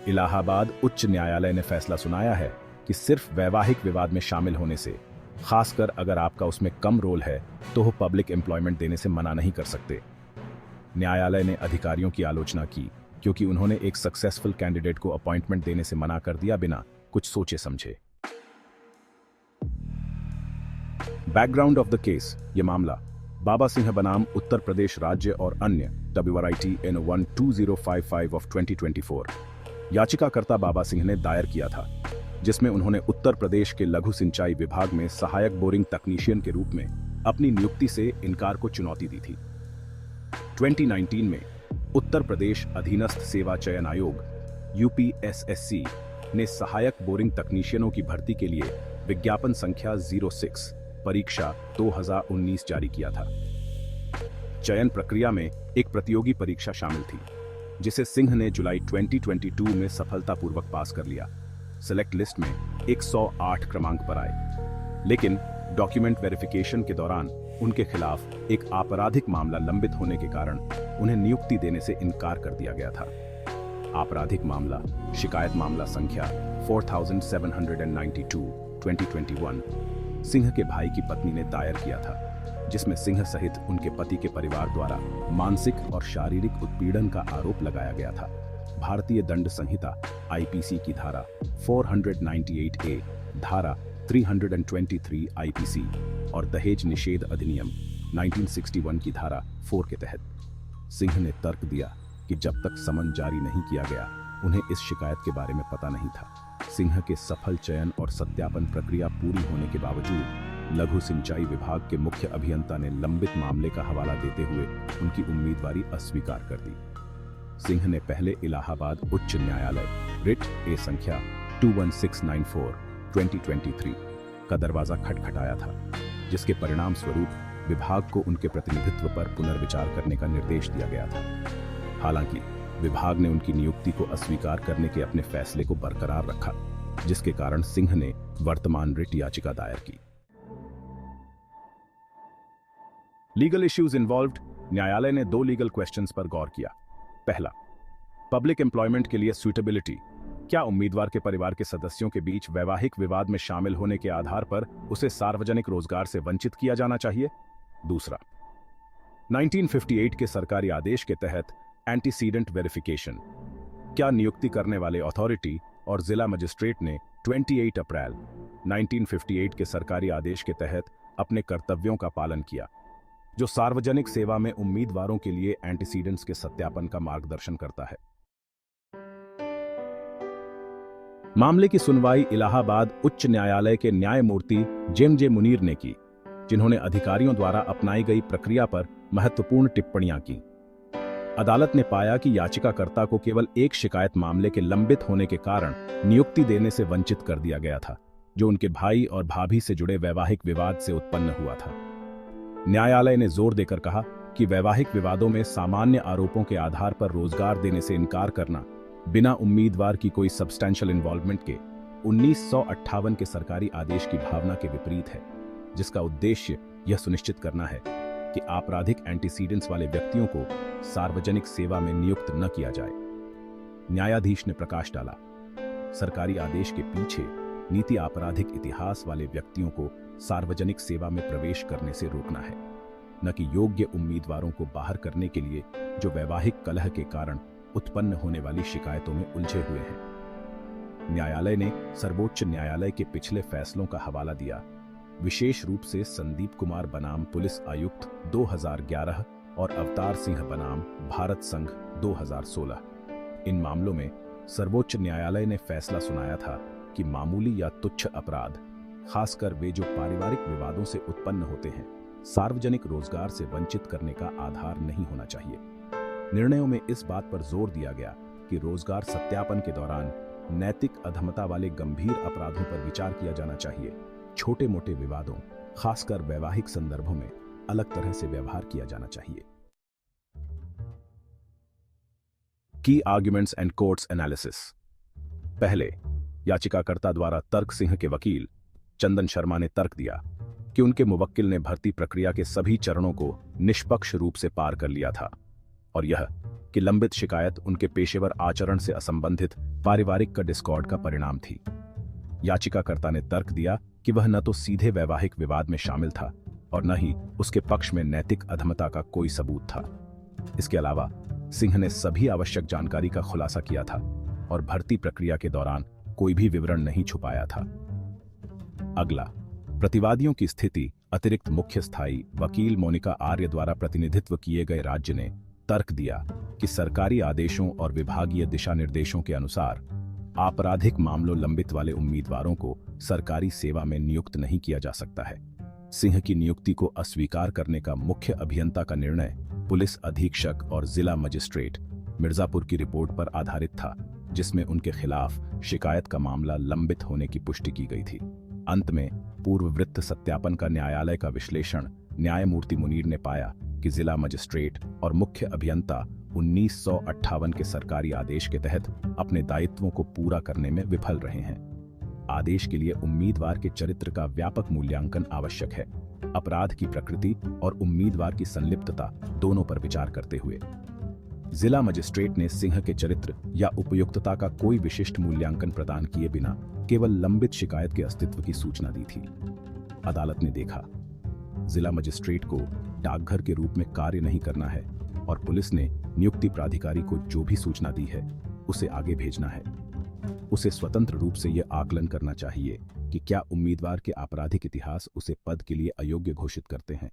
इलाहाबाद उच्च न्यायालय ने फैसला सुनाया है कि सिर्फ वैवाहिक विवाद में शामिल होने से, खासकर अगर आपका उसमें कम रोल है, तो वो पब्लिक एम्प्लॉयमेंट देने से मना नहीं कर सकते। न्यायालय ने अधिकारियों की आलोचना की क्योंकि उन्होंने एक सक्सेसफुल कैंडिडेट को अपॉइंटमेंट देने से मना कर दिया बिना कुछ सोचे समझे। Background of the case. ये मामला बाबा सिंह बनाम उत्तर प्रदेश राज्य और अन्य WRIT N1 2055 ऑफ 2024 याचिकाकर्ता बाबा सिंह ने दायर किया था, जिसमें उन्होंने उत्तर प्रदेश के लघु सिंचाई विभाग में सहायक बोरिंग तकनीशियन के रूप में अपनी नियुक्ति से इनकार को चुनौती दी थी। 2019 में उत्तर प्रदेश अधीनस्थ सेवा चयन आयोग UPSSC ने सहायक बोरिंग तकनीशियनों की भर्ती के लिए विज्ञापन संख्या 06 परीक्षा 2019 जारी किया था। चयन प्रक्रिया में एक प्रतियोगी परीक्षा शामिल थी, जिसे सिंह ने जुलाई 2022 में सफलतापूर्वक पास कर लिया। सिलेक्ट लिस्ट में 108 क्रमांक पर आए, लेकिन डॉक्यूमेंट वेरिफिकेशन के दौरान उनके खिलाफ एक आपराधिक मामला लंबित होने के कारण उन्हें नियुक्ति देने से इनकार कर दिया गया था। आपराधिक मामला शिकायत मामला संख्या 4792/2021 सिंह के भाई की पत्नी ने दायर किया था, जिसमें सिंह सहित उनके पति के परिवार द्वारा मानसिक और शारीरिक उत्पीड़न का आरोप लगाया गया था। भारतीय दंड संहिता IPC की धारा 498A, धारा 323 IPC और दहेज निषेध अधिनियम 1961 की धारा 4 के तहत सिंह ने तर्क दिया कि जब तक समन जारी नहीं किया गया, उन्हें इस शिकायत के बारे में पता नहीं था। सिंह के सफल चयन और सत्यापन प्रक्रिया पूरी होने के बावजूद लघु सिंचाई विभाग के मुख्य अभियंता ने लंबित मामले का हवाला देते हुए उनकी उम्मीदवारी अस्वीकार कर दी। सिंह ने पहले इलाहाबाद उच्च न्यायालय रिट ए संख्या 21694/2023 का दरवाजा खटखटाया था, जिसके परिणाम स्वरूप विभाग को उनके प्रतिनिधित्व पर पुनर्विचार करने का निर्देश दिया गया था। हालांकि विभाग ने उनकी नियुक्ति को अस्वीकार करने के अपने फैसले को बरकरार रखा, जिसके कारण सिंह ने वर्तमान रिट याचिका दायर की। Legal issues involved. न्यायालय ने 2 लीगल क्वेश्चंस पर गौर किया। पहला, पब्लिक एम्प्लॉयमेंट के लिए सूटेबिलिटी। क्या उम्मीदवार के परिवार के सदस्यों के बीच वैवाहिक विवाद में शामिल होने के आधार पर उसे सार्वजनिक रोजगार से वंचित किया जाना चाहिए? दूसरा, 1958 के सरकारी आदेश के तहत एंटीसीडेंट वेरिफिकेशन। क्या नियुक्ति करने वाले अथॉरिटी और जिला मजिस्ट्रेट ने 28 अप्रैल 1958 के सरकारी आदेश के तहत अपने कर्तव्यों का पालन किया, जो सार्वजनिक सेवा में उम्मीदवारों के लिए एंटीसीडेंट्स के सत्यापन का मार्गदर्शन करता है। मामले की सुनवाई इलाहाबाद उच्च न्यायालय के न्यायमूर्ति JMJ मुनीर ने की, जिन्होंने अधिकारियों द्वारा अपनाई गई प्रक्रिया पर महत्वपूर्ण टिप्पणियां की। अदालत ने पाया कि याचिकाकर्ता को केवल एक शिकायत मामले के लंबित होने के कारण नियुक्ति देने से वंचित कर दिया गया था, जो उनके भाई और भाभी से जुड़े वैवाहिक विवाद से उत्पन्न हुआ था। न्यायालय ने जोर देकर कहा कि वैवाहिक विवादों में सामान्य आरोपों के आधार पर रोजगार देने से इनकार करना बिना उम्मीदवार की कोई सब्सटैंशियल इन्वॉल्वमेंट के 1958 के सरकारी आदेश की भावना के विपरीत है, जिसका उद्देश्य यह सुनिश्चित करना है कि आपराधिक एंटीसीडेंट्स वाले व्यक्तियों को सार्वजनिक सेवा में नियुक्त न किया जाए। न्यायाधीश ने प्रकाश डाला, सरकारी आदेश के पीछे नीति आपराधिक इतिहास वाले व्यक्तियों को सार्वजनिक सेवा में प्रवेश करने से रोकना है, न कि योग्य उम्मीदवारों को बाहर करने के लिए जो वैवाहिक कलह के कारण उत्पन्न होने वाली शिकायतों में उलझे हुए हैं। न्यायालय ने सर्वोच्च न्यायालय के पिछले फैसलों का हवाला दिया, विशेष रूप से संदीप कुमार बनाम पुलिस आयुक्त 2011 और अवतार सिंह बनाम भारत संघ 2016। इन मामलों में सर्वोच्च न्यायालय ने फैसला सुनाया था कि मामूली या तुच्छ अपराध, खासकर वे जो पारिवारिक विवादों से उत्पन्न होते हैं, सार्वजनिक रोजगार से वंचित करने का आधार नहीं होना चाहिए। निर्णयों में इस बात पर जोर दिया गया कि रोजगार सत्यापन के दौरान नैतिक अधमता वाले गंभीर अपराधों पर विचार किया जाना चाहिए। छोटे मोटे विवादों, खासकर वैवाहिक संदर्भों में अलग तरह से व्यवहार किया जाना चाहिए। की आर्ग्यूमेंट्स एंड कोर्ट्स एनालिसिस। पहले, याचिकाकर्ता द्वारा तर्क सिंह के वकील चंदन शर्मा ने तर्क दिया कि उनके मुवक्किल ने भर्ती प्रक्रिया के सभी चरणों को निष्पक्ष रूप से पार कर लिया था और यह कि लंबित शिकायत उनके पेशेवर आचरण से असंबंधित पारिवारिक का डिस्कॉर्ड का परिणाम थी। याचिकाकर्ता ने तर्क दिया कि वह न तो सीधे वैवाहिक विवाद में शामिल था और न ही उसके पक्ष में नैतिक अधमता का कोई सबूत था। इसके अलावा सिंह ने सभी आवश्यक जानकारी का खुलासा किया था और भर्ती प्रक्रिया के दौरान कोई भी विवरण नहीं छुपाया था। अगला, प्रतिवादियों की स्थिति। अतिरिक्त मुख्य स्थायी वकील मोनिका आर्य द्वारा प्रतिनिधित्व किए गए राज्य ने तर्क दिया कि सरकारी आदेशों और विभागीय दिशा निर्देशों के अनुसार आपराधिक मामलों लंबित वाले उम्मीदवारों को सरकारी सेवा में नियुक्त नहीं किया जा सकता है। सिंह की नियुक्ति को अस्वीकार करने का मुख्य अभियंता का निर्णय पुलिस अधीक्षक और जिला मजिस्ट्रेट मिर्जापुर की रिपोर्ट पर आधारित था, जिसमें उनके खिलाफ शिकायत का मामला लंबित होने की पुष्टि की गई थी। अंत में पूर्ववृत्त सत्यापन का न्यायालय का विश्लेषण न्यायमूर्ति मुनीर ने पाया कि जिला मजिस्ट्रेट और मुख्य अभियंता 1958 के सरकारी आदेश के तहत अपने दायित्वों को पूरा करने में विफल रहे हैं। आदेश के लिए उम्मीदवार के चरित्र का व्यापक मूल्यांकन आवश्यक है, अपराध की प्रकृति और उम्मीदवार की संलिप्तता दोनों पर विचार करते हुए। जिला मजिस्ट्रेट ने सिंह के चरित्र या उपयुक्तता का कोई विशिष्ट मूल्यांकन प्रदान किए बिना केवल लंबित शिकायत के अस्तित्व की सूचना दी थी। अदालत ने देखा, जिला मजिस्ट्रेट को डाकघर के रूप में कार्य नहीं करना है और पुलिस ने नियुक्ति प्राधिकारी को जो भी सूचना दी है उसे आगे भेजना है। उसे स्वतंत्र रूप से यह आकलन करना चाहिए कि क्या उम्मीदवार के आपराधिक इतिहास उसे पद के लिए अयोग्य घोषित करते हैं।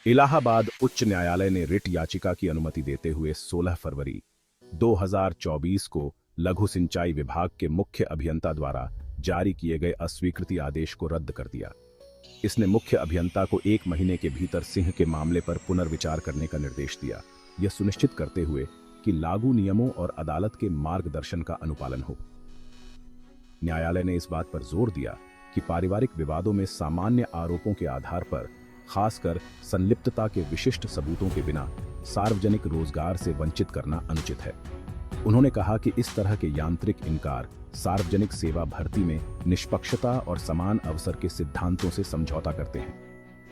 इलाहाबाद उच्च न्यायालय ने रिट याचिका की अनुमति देते हुए 16 फरवरी 2024 को लघु सिंचाई विभाग के मुख्य अभियंता द्वारा जारी किए गए अस्वीकृति आदेश को रद्द कर दिया। इसने मुख्य अभियंता को 1 महीने के भीतर सिंह के मामले पर पुनर्विचार करने का निर्देश दिया, यह सुनिश्चित करते हुए कि लागू नियमों और अदालत के मार्गदर्शन का अनुपालन हो। न्यायालय ने इस बात पर जोर दिया कि पारिवारिक विवादों में सामान्य आरोपों के आधार पर, खासकर संलिप्तता के विशिष्ट सबूतों के बिना, सार्वजनिक रोजगार से वंचित करना अनुचित है। उन्होंने कहा कि इस तरह के यांत्रिक इनकार सार्वजनिक सेवा भर्ती में निष्पक्षता और समान अवसर के सिद्धांतों से समझौता करते हैं।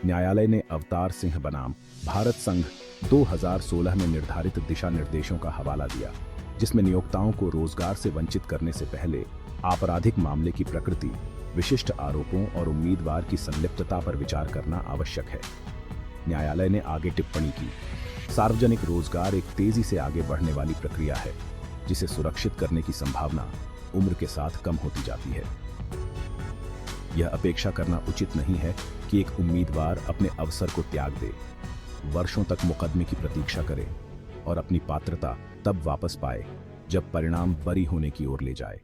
न्यायालय ने अवतार सिंह बनाम भारत संघ 2016 में निर्धारित दिशा निर्देशों का हवाला दिया, जिसमें नियोक्ताओं को रोजगार से वंचित करने से पहले आपराधिक मामले की प्रकृति, विशिष्ट आरोपों और उम्मीदवार की संलिप्तता पर विचार करना आवश्यक है। न्यायालय ने आगे टिप्पणी की, सार्वजनिक रोजगार एक तेजी से आगे बढ़ने वाली प्रक्रिया है, जिसे सुरक्षित करने की संभावना उम्र के साथ कम होती जाती है। यह अपेक्षा करना उचित नहीं है कि एक उम्मीदवार अपने अवसर को त्याग दे, वर्षों तक मुकदमे की प्रतीक्षा करे और अपनी पात्रता तब वापस पाए जब परिणाम बरी होने की ओर ले जाए।